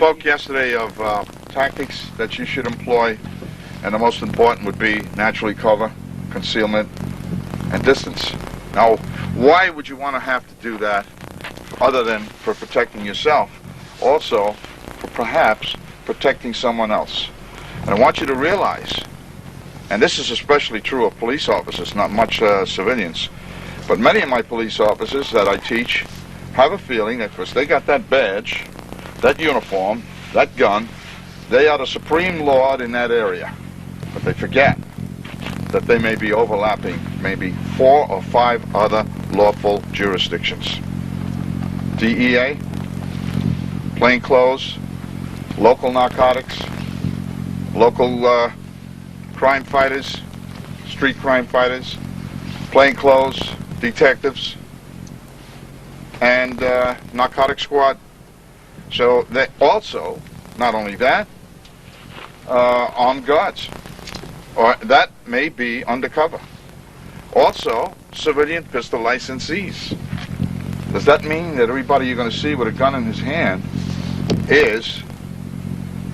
spoke yesterday of tactics that you should employ, and the most important would be naturally cover, concealment, and distance. Now, why would you want to have to do that other than for protecting yourself? Also, for perhaps protecting someone else. And I want you to realize, and this is especially true of police officers, not much civilians, but many of my police officers that I teach have a feeling that because they got that badge, that uniform, that gun, they are the supreme lord in that area. But they forget that they may be overlapping maybe 4 or 5 other lawful jurisdictions. DEA, plainclothes, local narcotics, local crime fighters, street crime fighters, plainclothes, detectives, and narcotic squad. So they also, not only that, armed guards, or that may be undercover. Also, civilian pistol licensees. Does that mean that everybody you're going to see with a gun in his hand is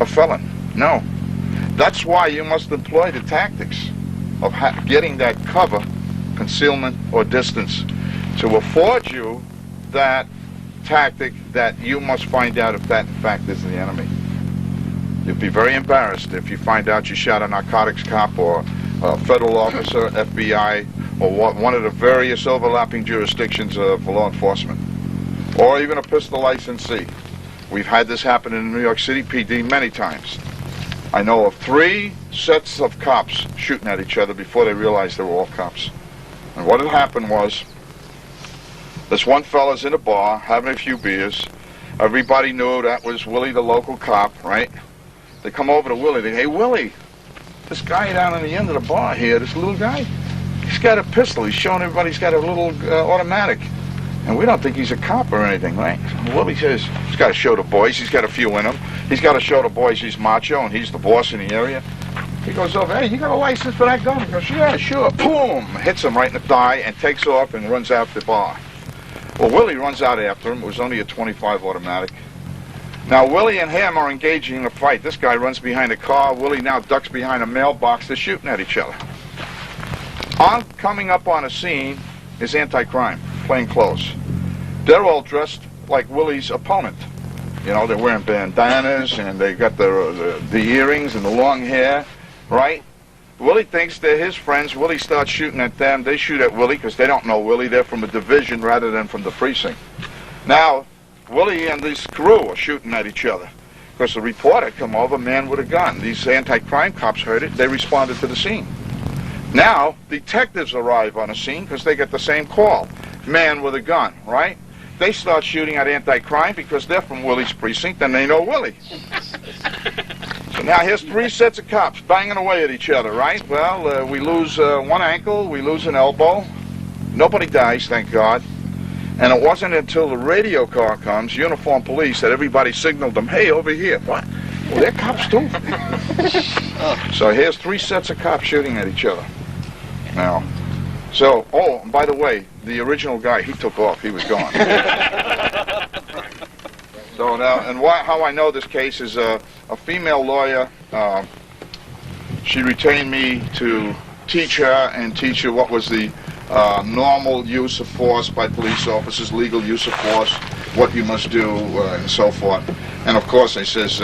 a felon? No. That's why you must employ the tactics of getting that cover, concealment, or distance to afford you that tactic that you must find out if that in fact is the enemy. You'll be very embarrassed if you find out you shot a narcotics cop or a federal officer, FBI, or one of the various overlapping jurisdictions of law enforcement, or even a pistol licensee. We've had this happen in New York City PD many times. I know of 3 sets of cops shooting at each other before they realized they were all cops. And what had happened was, this one fella's in a bar having a few beers. Everybody knew that was Willie, the local cop, right? They come over to Willie. They, hey, Willie, this guy down on the end of the bar here, this little guy, he's got a pistol. He's showing everybody he's got a little automatic. And we don't think he's a cop or anything, right? Willie says, he's got to show the boys. He's got a few in him. He's got to show the boys he's macho and he's the boss in the area. He goes over, hey, you got a license for that gun? He goes, yeah, sure. Boom! Hits him right in the thigh and takes off and runs out the bar. Well, Willie runs out after him. It was only a .25 automatic. Now, Willie and him are engaging in a fight. This guy runs behind a car. Willie now ducks behind a mailbox. They're shooting at each other. Coming up on a scene is anti-crime, plain clothes. They're all dressed like Willie's opponent. You know, they're wearing bandanas and they got the earrings and the long hair, right? Willie thinks they're his friends. Willie starts shooting at them. They shoot at Willie because they don't know Willie. They're from a division rather than from the precinct. Now, Willie and this crew are shooting at each other because the reporter come over, man with a gun. These anti-crime cops heard it. They responded to the scene. Now, detectives arrive on the scene because they get the same call. Man with a gun, right? They start shooting at anti-crime because they're from Willie's precinct and they know Willie. So now here's 3 sets of cops banging away at each other, right? Well, we lose one ankle, we lose an elbow. Nobody dies, thank God. And it wasn't until the radio car comes, uniformed police, that everybody signaled them, hey, over here. What? Well, they're cops too. So here's 3 sets of cops shooting at each other. Now, so, oh, and by the way, the original guy, he took off. He was gone. So now, and how I know this case is a female lawyer. She retained me to teach her and teach her what was the normal use of force by police officers, legal use of force, what you must do, and so forth. And of course, I says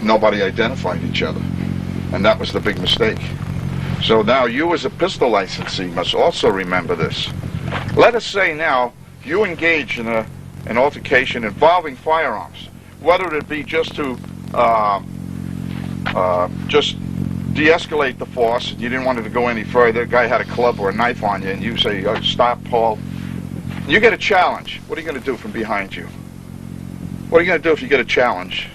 nobody identified each other, and that was the big mistake. So now you as a pistol licensee must also remember this. Let us say now you engage in an altercation involving firearms, whether it be just to just de-escalate the force, you didn't want it to go any further, a guy had a club or a knife on you, and you say, oh, stop, Paul. You get a challenge. What are you going to do from behind you? What are you going to do if you get a challenge?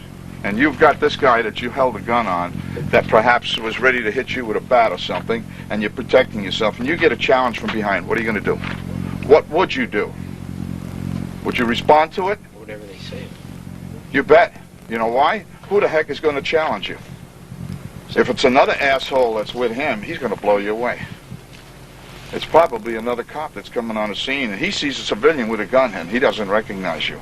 And you've got this guy that you held a gun on that perhaps was ready to hit you with a bat or something, and you're protecting yourself, and you get a challenge from behind. What are you going to do? What would you do? Would you respond to it? Whatever they say. You bet. You know why? Who the heck is going to challenge you? If it's another asshole that's with him, he's going to blow you away. It's probably another cop that's coming on the scene, and he sees a civilian with a gun, and he doesn't recognize you.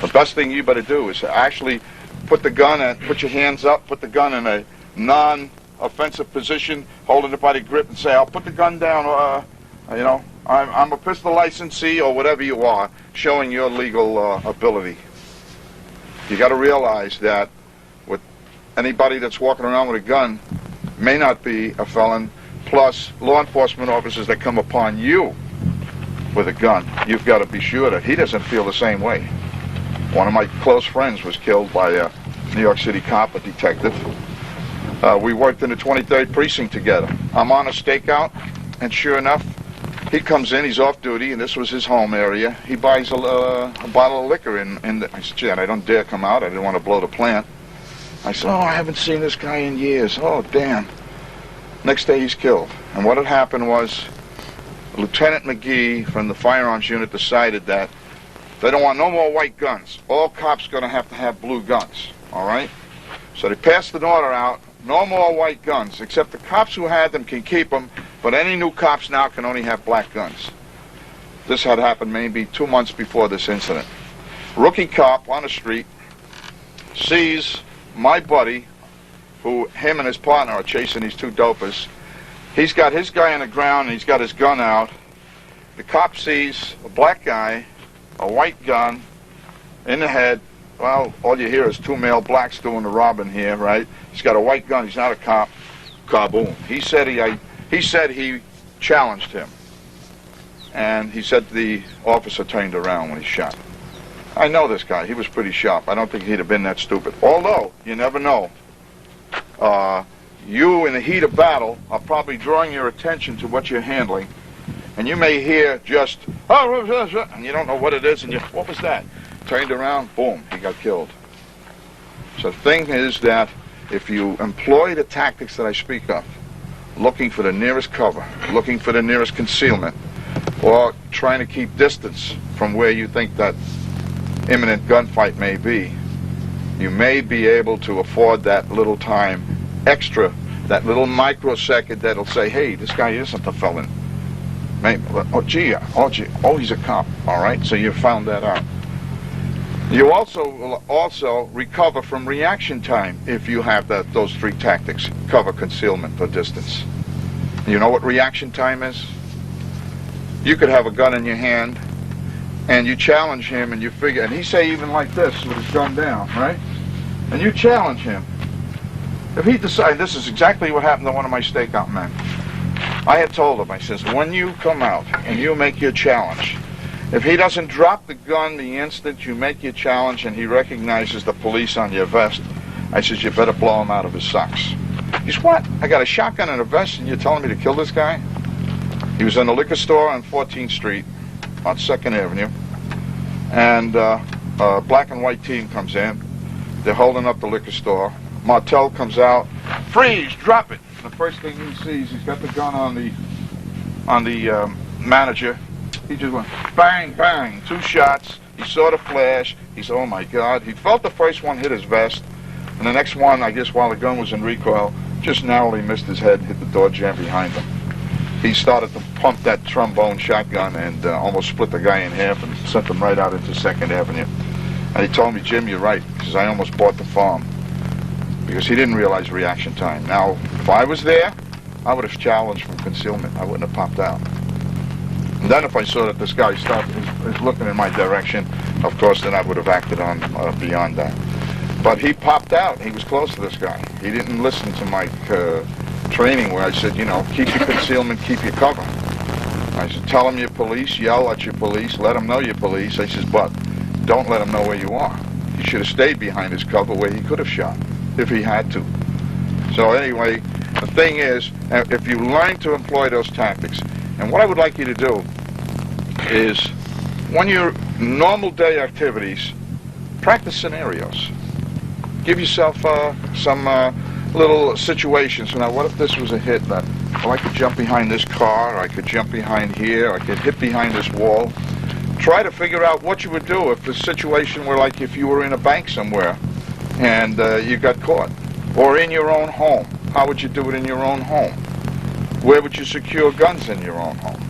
The best thing you better do is actually put your hands up, put the gun in a non-offensive position, holding it by the grip, and say, "I'll put the gun down," you know, I'm a pistol licensee or whatever you are, showing your legal ability. You got to realize that with anybody that's walking around with a gun may not be a felon, plus law enforcement officers that come upon you with a gun, you've got to be sure that he doesn't feel the same way. One of my close friends was killed by a New York City cop, a detective. We worked in the 23rd precinct together. I'm on a stakeout, and sure enough, he comes in, he's off duty, and this was his home area. He buys a bottle of liquor I said, "Gee, I don't dare come out. I didn't want to blow the plant." I said, "Oh, I haven't seen this guy in years. Oh, damn." Next day, he's killed. And what had happened was, Lieutenant McGee from the firearms unit decided that they don't want no more white guns. All cops going to have blue guns, all right? So they passed an order out, no more white guns, except the cops who had them can keep them, but any new cops now can only have black guns. This had happened maybe 2 months before this incident. Rookie cop on the street sees my buddy, who him and his partner are chasing these two dopers. He's got his guy on the ground, and he's got his gun out. The cop sees a black guy, a white gun, in the head. Well, all you hear is two male blacks doing the robbing here, right? He's got a white gun. He's not a cop. Kaboom. He said he challenged him. And he said the officer turned around when he shot. I know this guy. He was pretty sharp. I don't think he'd have been that stupid. Although, you never know. You, in the heat of battle, are probably drawing your attention to what you're handling. And you may hear just, "Oh," and you don't know what it is, and what was that? Turned around, boom, he got killed. So the thing is that if you employ the tactics that I speak of, looking for the nearest cover, looking for the nearest concealment, or trying to keep distance from where you think that imminent gunfight may be, you may be able to afford that little time extra, that little microsecond that'll say, "Hey, this guy isn't a felon. Maybe, oh, he's a cop." All right, so you found that out. You will also recover from reaction time if you have those three tactics: cover, concealment, or distance. You know what reaction time is? You could have a gun in your hand, and you challenge him, and you figure, and he say even like this with his gun down, right? And you challenge him. If he decides, this is exactly what happened to one of my stakeout men. I had told him, I says, when you come out and you make your challenge, if he doesn't drop the gun the instant you make your challenge and he recognizes the police on your vest, I says, you better blow him out of his socks. He says, "What? I got a shotgun and a vest and you're telling me to kill this guy?" He was in a liquor store on 14th Street on 2nd Avenue, and a black and white team comes in. They're holding up the liquor store. Martel comes out, "Freeze, drop it." And the first thing he sees, he's got the gun on the manager. He just went bang, bang, 2 shots. He saw the flash. He said, "Oh my God." He felt the first one hit his vest, and the next one, I guess while the gun was in recoil, just narrowly missed his head, hit the door jamb behind him. He started to pump that trombone shotgun and almost split the guy in half and sent him right out into 2nd Avenue. And he told me, "Jim, you're right," because I almost bought the farm. Because he didn't realize reaction time. Now, if I was there, I would have challenged from concealment. I wouldn't have popped out. And then if I saw that this guy is looking in my direction, of course, then I would have acted on beyond that. But he popped out. He was close to this guy. He didn't listen to my training where I said, you know, keep your concealment, keep your cover. I said, tell them you're police, yell at your police, let them know you're police. I says, but don't let them know where you are. He should have stayed behind his cover where he could have shot if he had to. So anyway, the thing is, if you learn to employ those tactics, and what I would like you to do is, when your normal day activities, practice scenarios. Give yourself some little situations. Now, what if this was a hit? That, well, I could jump behind this car, or I could jump behind here, or I could hit behind this wall. Try to figure out what you would do if the situation were like if you were in a bank somewhere and you got caught. Or in your own home. How would you do it in your own home? Where would you secure guns in your own home?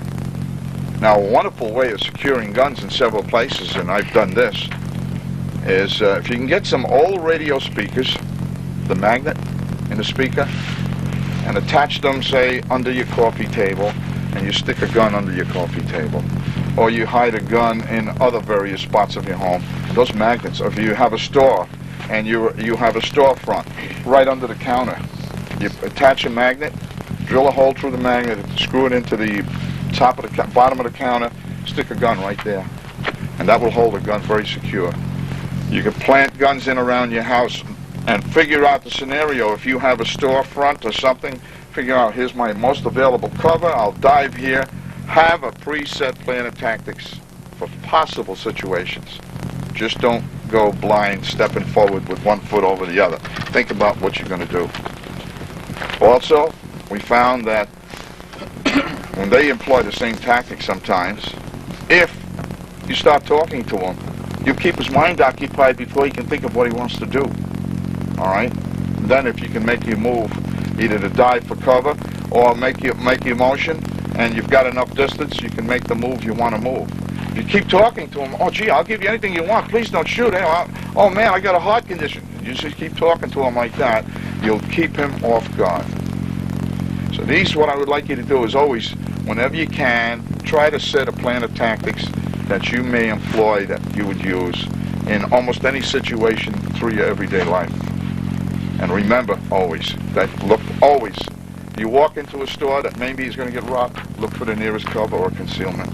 Now, a wonderful way of securing guns in several places, and I've done this, is if you can get some old radio speakers, the magnet in the speaker, and attach them, say, under your coffee table, and you stick a gun under your coffee table. Or you hide a gun in other various spots of your home. Those magnets, if you have a store, and you have a storefront right under the counter, you attach a magnet, drill a hole through the magnet, screw it into the top of the bottom of the counter, stick a gun right there, and that will hold the gun very secure. You can plant guns in around your house and figure out the scenario. If you have a storefront or something, figure out, here's my most available cover, I'll dive here. Have a preset plan of tactics for possible situations. Just don't go blind, stepping forward with one foot over the other. Think about what you're going to do. Also, we found that when they employ the same tactics sometimes, if you start talking to him, you keep his mind occupied before he can think of what he wants to do. All right? Then if you can make you move, either to dive for cover or make you motion, and you've got enough distance, you can make the move you want to move. If you keep talking to him, oh gee, I'll give you anything you want, please don't shoot. Oh man, I got a heart condition. You just keep talking to him like that, you'll keep him off guard. So what I would like you to do is always, whenever you can, try to set a plan of tactics that you may employ, that you would use in almost any situation through your everyday life. And remember always, you walk into a store that maybe is going to get robbed, look for the nearest cover or concealment.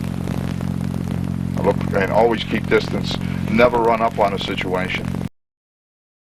Look, and always keep distance. Never run up on a situation.